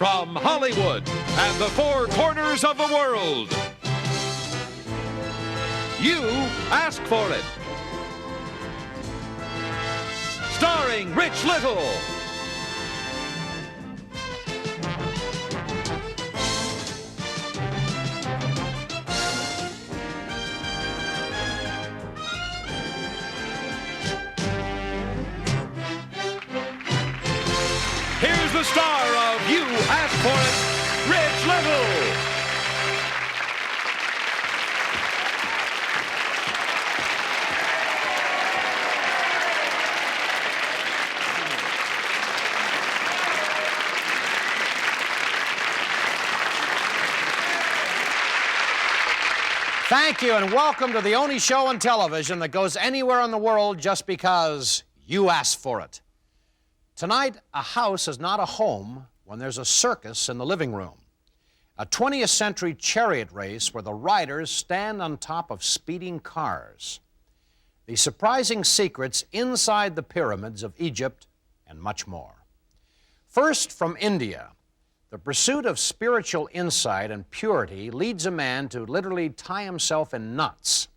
from Hollywood and the four corners of the world. You asked for it. Starring Rich Little. Here's the star of You Asked For It, Rich Little. Thank you, and welcome to the only show on television that goes anywhere in the world just because you asked for it. Tonight, a house is not a home when there's a circus in the living room. A 20th century chariot race where the riders stand on top of speeding cars. The surprising secrets inside the pyramids of Egypt, and much more. First, from India. The pursuit of spiritual insight and purity leads a man to literally tie himself in knots.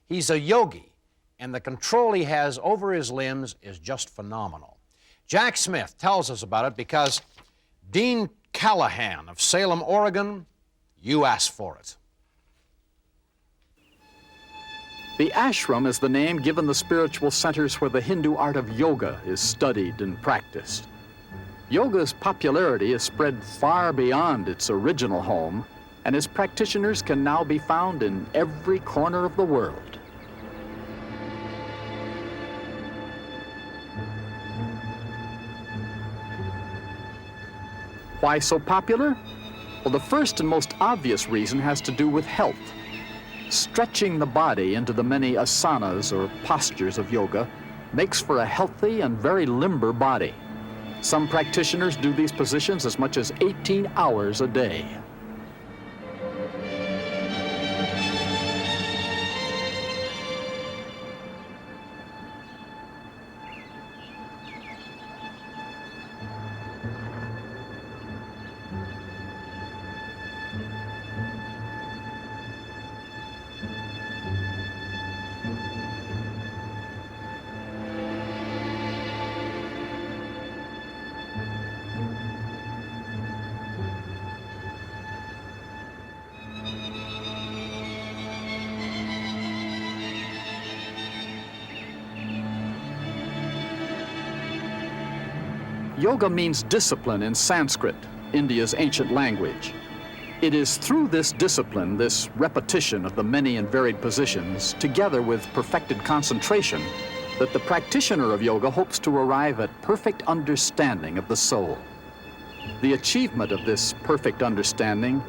He's a yogi, and the control he has over his limbs is just phenomenal. Jack Smith tells us about it because Dean Callahan of Salem, Oregon, you asked for it. The ashram is the name given the spiritual centers where the Hindu art of yoga is studied and practiced. Yoga's popularity is spread far beyond its original home, and its practitioners can now be found in every corner of the world. Why so popular? Well, the first and most obvious reason has to do with health. Stretching the body into the many asanas, or postures of yoga, makes for a healthy and very limber body. Some practitioners do these positions as much as 18 hours a day. Yoga means discipline in Sanskrit, India's ancient language. It is through this discipline, this repetition of the many and varied positions, together with perfected concentration, that the practitioner of yoga hopes to arrive at perfect understanding of the soul. The achievement of this perfect understanding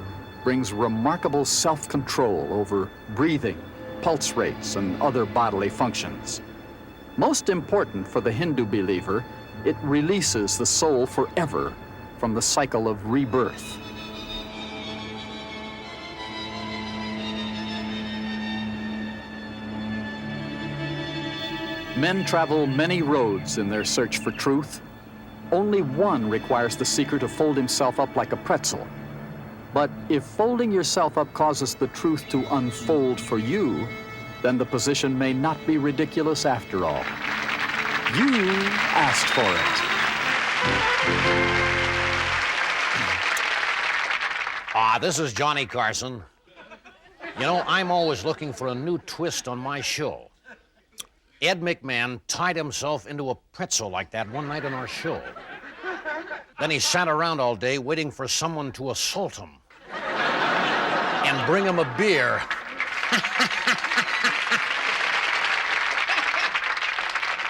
brings remarkable self-control over breathing, pulse rates, and other bodily functions. Most important for the Hindu believer, it releases the soul forever from the cycle of rebirth. Men travel many roads in their search for truth. Only one requires the seeker to fold himself up like a pretzel. But if folding yourself up causes the truth to unfold for you, then the position may not be ridiculous after all. You asked for it. This is Johnny Carson. You know, I'm always looking for a new twist on my show. Ed McMahon tied himself into a pretzel like that one night on our show. Then he sat around all day waiting for someone to assault him and bring him a beer.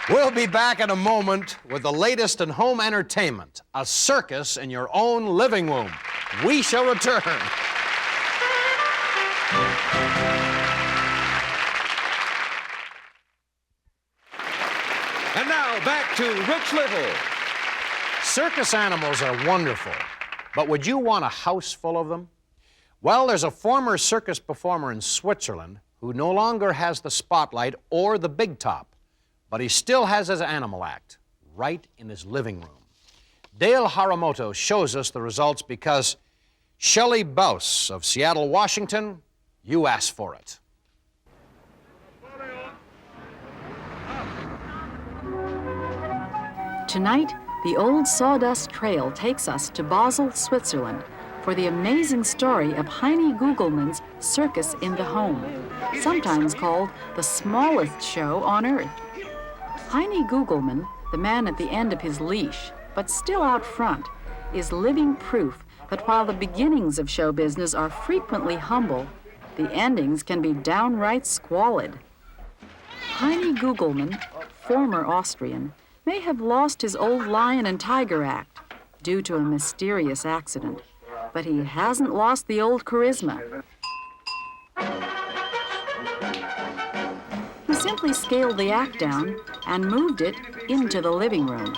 We'll be back in a moment with the latest in home entertainment, a circus in your own living room. We shall return. And now back to Rich Little. Circus animals are wonderful, but would you want a house full of them? Well, there's a former circus performer in Switzerland who no longer has the spotlight or the big top, but he still has his animal act right in his living room. Dale Haramoto shows us the results because Shelley Bouse of Seattle, Washington, you asked for it. Tonight, the old sawdust trail takes us to Basel, Switzerland, for the amazing story of Heine Gugelmann's Circus in the Home, sometimes called the smallest show on earth. Heine Gugelmann, the man at the end of his leash, but still out front, is living proof that while the beginnings of show business are frequently humble, the endings can be downright squalid. Heine Gugelmann, former Austrian, may have lost his old lion and tiger act due to a mysterious accident, but he hasn't lost the old charisma. He simply scaled the act down and moved it into the living room.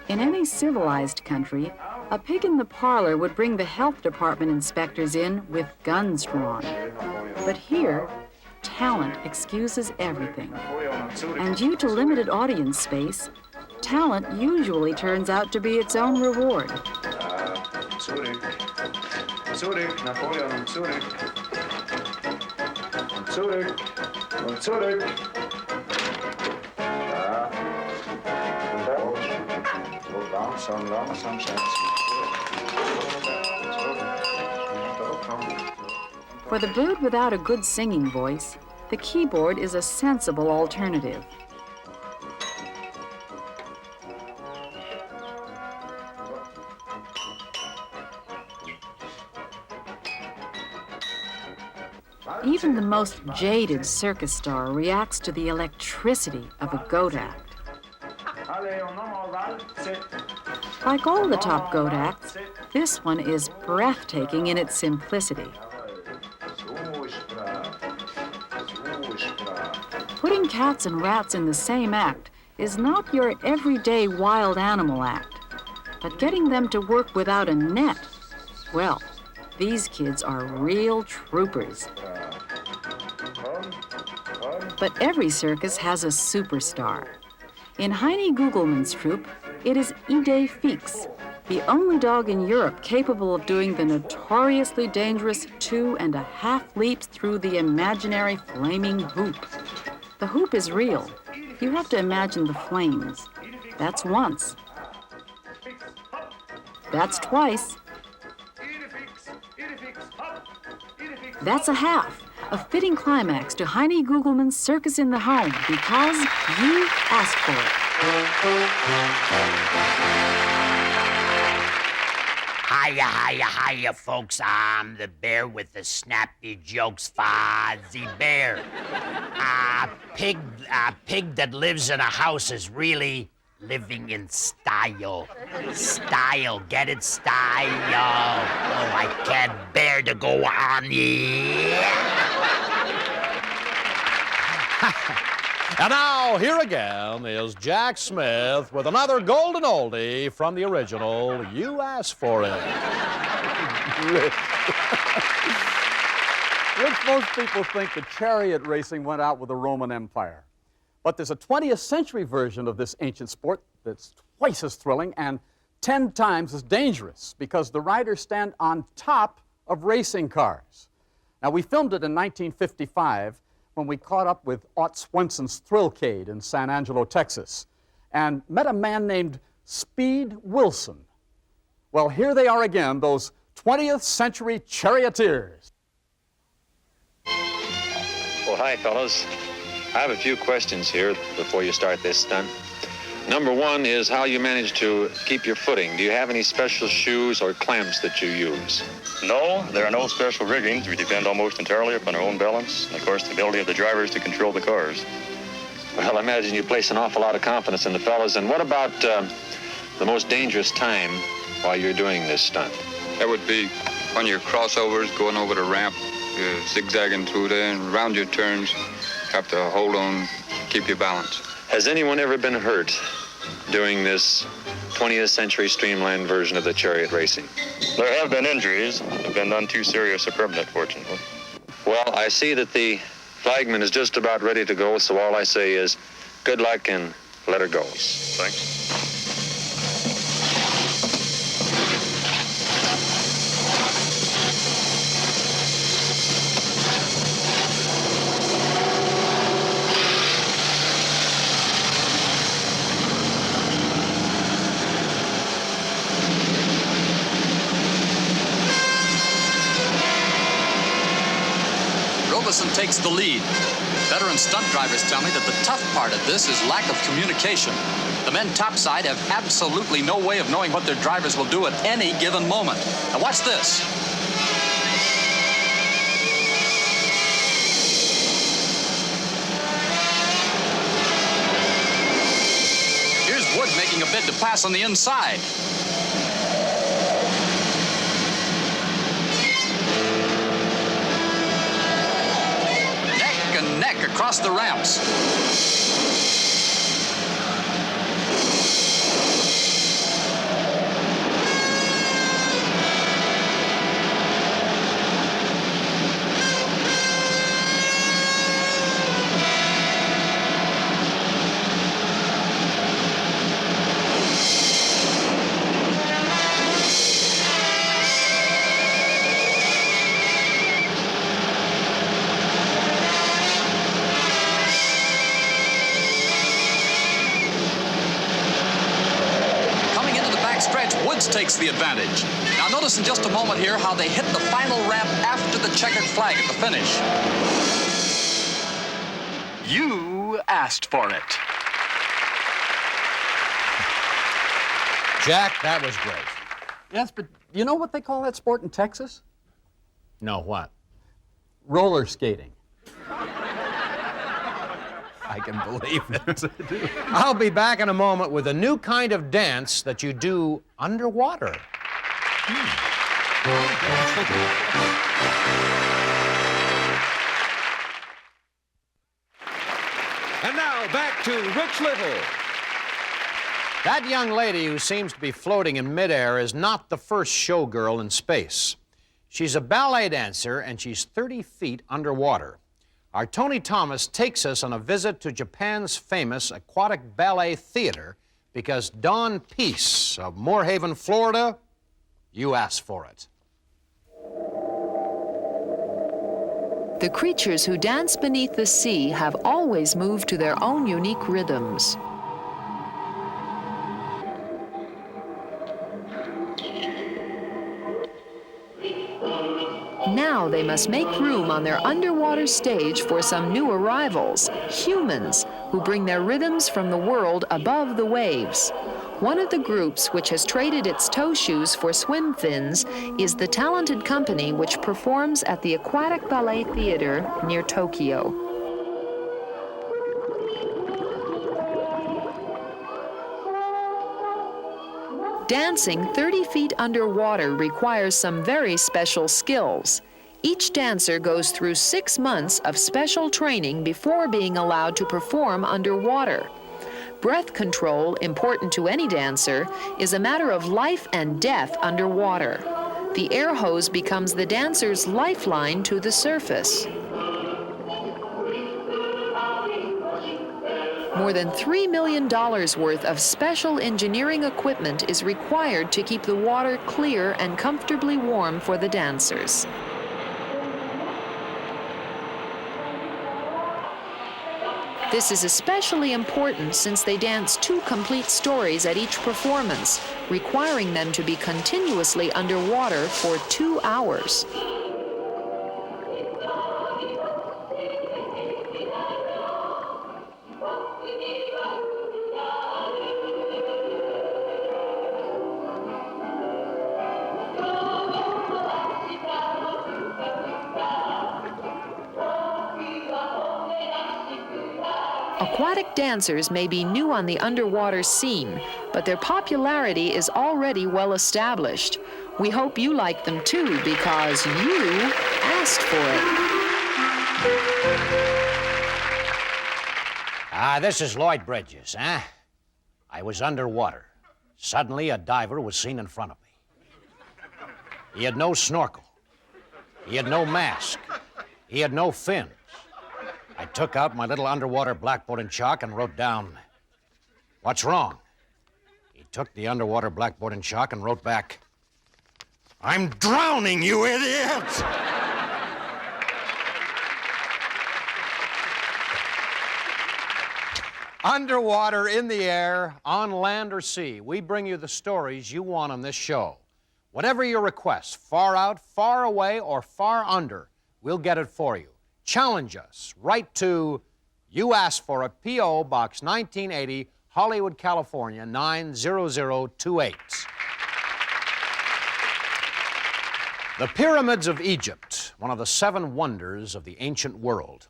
In any civilized country, a pig in the parlor would bring the health department inspectors in with guns drawn. But here, talent excuses everything. And due to limited audience space, talent usually turns out to be its own reward. Zurück, Napoleon, zurück. Zurück, und zurück. Ja. Und langsam, langsam, For the bird without a good singing voice, the keyboard is a sensible alternative. Even the most jaded circus star reacts to the electricity of a goat act. Like all the top goat acts, this one is breathtaking in its simplicity. Putting cats and rats in the same act is not your everyday wild animal act, but getting them to work without a net, well, these kids are real troopers. But every circus has a superstar. In Heine Gugelmann's troupe, it is Idée Fix, the only dog in Europe capable of doing the notoriously dangerous 2.5 leaps through the imaginary flaming hoop. The hoop is real. You have to imagine the flames. That's once. That's twice. That's a half, a fitting climax to Heine Gugelmann's Circus in the Home, because you asked for it. Hiya, hiya, hiya, folks. I'm the bear with the snappy jokes, Fozzie Bear. A pig that lives in a house is really living in style. Style, get it? Style. Oh, I can't bear to go on. And now, here again is Jack Smith with another golden oldie from the original You Asked For It. Which most people think that chariot racing went out with the Roman Empire. But there's a 20th century version of this ancient sport that's twice as thrilling and 10 times as dangerous because the riders stand on top of racing cars. Now, we filmed it in 1955 when we caught up with Art Swenson's Thrillcade in San Angelo, Texas, and met a man named Speed Wilson. Well, here they are again, those 20th century charioteers. Well, hi, fellas. I have a few questions here before you start this stunt. Number one is how you manage to keep your footing. Do you have any special shoes or clamps that you use? No, there are no special riggings. We depend almost entirely upon our own balance and, of course, the ability of the drivers to control the cars. Well, I imagine you place an awful lot of confidence in the fellas. And what about the most dangerous time while you're doing this stunt? That would be on your crossovers, going over the ramp, zigzagging through there, and around your turns. You have to hold on, keep your balance. Has anyone ever been hurt doing this 20th century streamlined version of the chariot racing? There have been injuries. They've been none too serious or permanent, fortunately. Well, I see that the flagman is just about ready to go, so all I say is good luck and let her go. Thanks. Robeson takes the lead. Veteran stunt drivers tell me that the tough part of this is lack of communication. The men topside have absolutely no way of knowing what their drivers will do at any given moment. Now watch this. Here's Wood making a bid to pass on the inside. Neck across the ramps. Woods takes the advantage. Now notice in just a moment here how they hit the final ramp after the checkered flag at the finish. You asked for it. Jack, that was great. Yes, but you know what they call that sport in Texas? No, what? Roller skating. I can believe it. I'll be back in a moment with a new kind of dance that you do underwater. And now back to Rich Little. That young lady who seems to be floating in midair is not the first showgirl in space. She's a ballet dancer, and she's 30 feet underwater. Our Tony Thomas takes us on a visit to Japan's famous aquatic ballet theater because Dawn Peace of Moorhaven, Florida, you asked for it. The creatures who dance beneath the sea have always moved to their own unique rhythms. Now they must make room on their underwater stage for some new arrivals, humans, who bring their rhythms from the world above the waves. One of the groups which has traded its toe shoes for swim fins is the talented company which performs at the Aquatic Ballet Theater near Tokyo. Dancing 30 feet underwater requires some very special skills. Each dancer goes through 6 months of special training before being allowed to perform underwater. Breath control, important to any dancer, is a matter of life and death underwater. The air hose becomes the dancer's lifeline to the surface. More than $3 million worth of special engineering equipment is required to keep the water clear and comfortably warm for the dancers. This is especially important since they dance 2 complete stories at each performance, requiring them to be continuously underwater for 2 hours. Aquatic dancers may be new on the underwater scene, but their popularity is already well established. We hope you like them too, because you asked for it. This is Lloyd Bridges, huh? I was underwater. Suddenly, a diver was seen in front of me. He had no snorkel. He had no mask. He had no fins. I took out my little underwater blackboard and chalk and wrote down, What's wrong? He took the underwater blackboard in shock and wrote back, "I'm drowning, you idiot!" Underwater, in the air, on land or sea, we bring you the stories you want on this show. Whatever your request, far out, far away, or far under, we'll get it for you. Challenge us. Write to You Asked For It, P.O. Box 1980, Hollywood, California, 90028. The Pyramids of Egypt, one of the 7 wonders of the ancient world.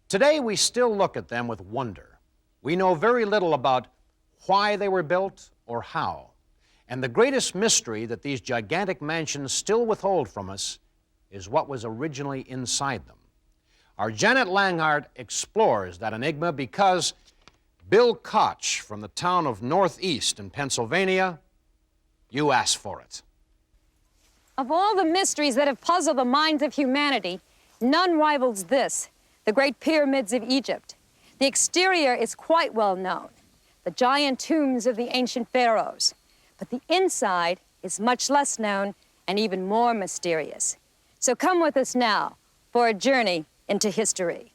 Today, we still look at them with wonder. We know very little about why they were built or how. And the greatest mystery that these gigantic mansions still withhold from us is what was originally inside them. Our Janet Langhart explores that enigma because Bill Koch from the town of Northeast in Pennsylvania, you asked for it. Of all the mysteries that have puzzled the minds of humanity, none rivals this, the Great Pyramids of Egypt. The exterior is quite well known, the giant tombs of the ancient pharaohs. But the inside is much less known and even more mysterious. So come with us now for a journey into history.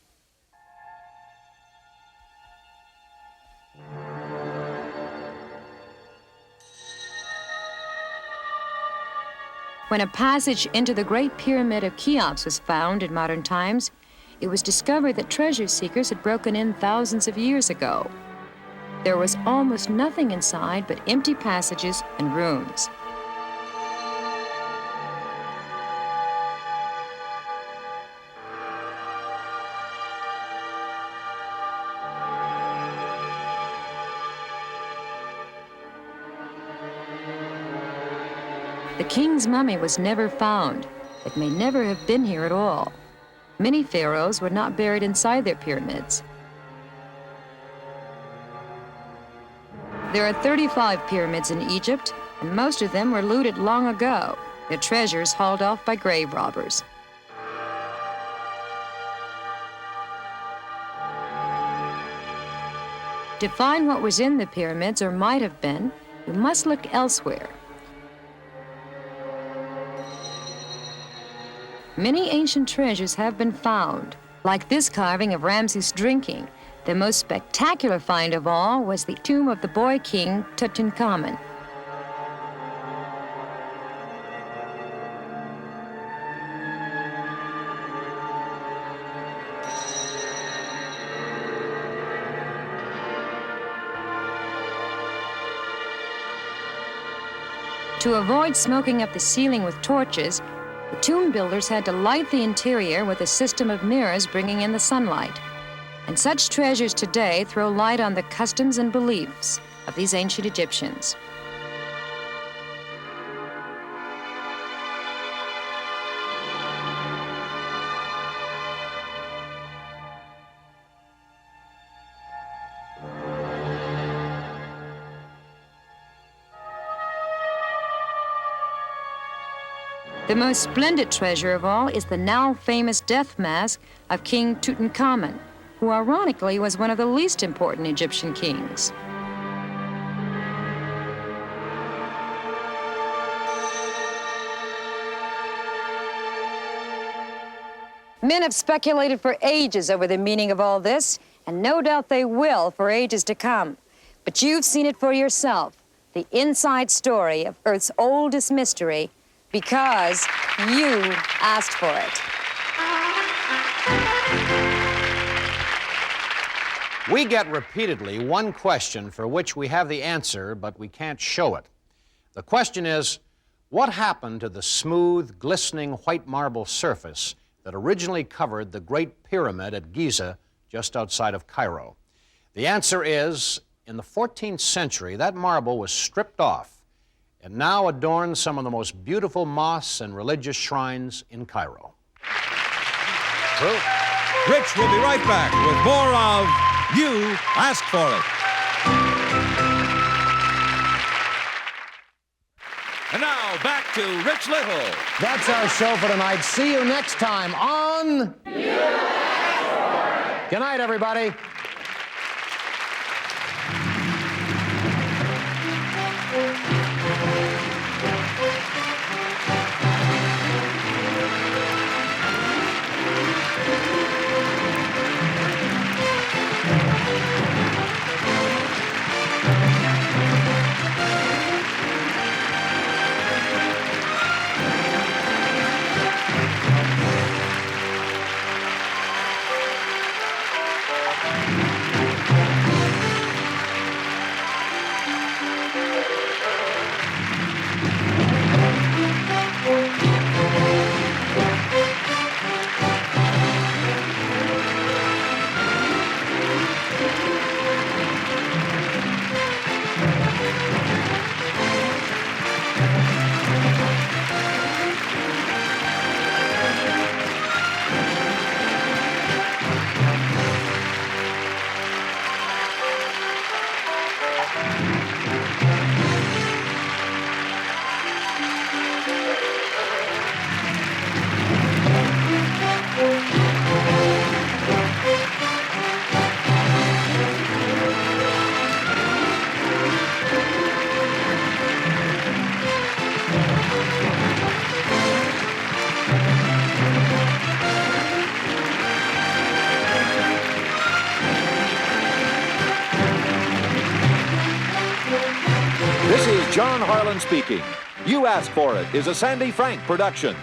When a passage into the Great Pyramid of Cheops was found in modern times, it was discovered that treasure seekers had broken in thousands of years ago. There was almost nothing inside but empty passages and rooms. The king's mummy was never found. It may never have been here at all. Many pharaohs were not buried inside their pyramids. There are 35 pyramids in Egypt, and most of them were looted long ago, their treasures hauled off by grave robbers. To find what was in the pyramids, or might have been, we must look elsewhere. Many ancient treasures have been found, like this carving of Ramses drinking. The most spectacular find of all was the tomb of the boy king Tutankhamun. To avoid smoking up the ceiling with torches, the tomb builders had to light the interior with a system of mirrors bringing in the sunlight. And such treasures today throw light on the customs and beliefs of these ancient Egyptians. The most splendid treasure of all is the now famous death mask of King Tutankhamun, who ironically was one of the least important Egyptian kings. Men have speculated for ages over the meaning of all this, and no doubt they will for ages to come. But you've seen it for yourself, the inside story of Earth's oldest mystery, because you asked for it. We get repeatedly one question for which we have the answer, but we can't show it. The question is, what happened to the smooth, glistening white marble surface that originally covered the Great Pyramid at Giza just outside of Cairo? The answer is, in the 14th century, that marble was stripped off and now adorns some of the most beautiful mosques and religious shrines in Cairo. True. Rich will be right back with more of You Asked For It. And now back to Rich Little. That's our show for tonight. See you next time on You Asked For It. Good night, everybody. is John Harlan speaking. You Asked For It is a Sandy Frank production.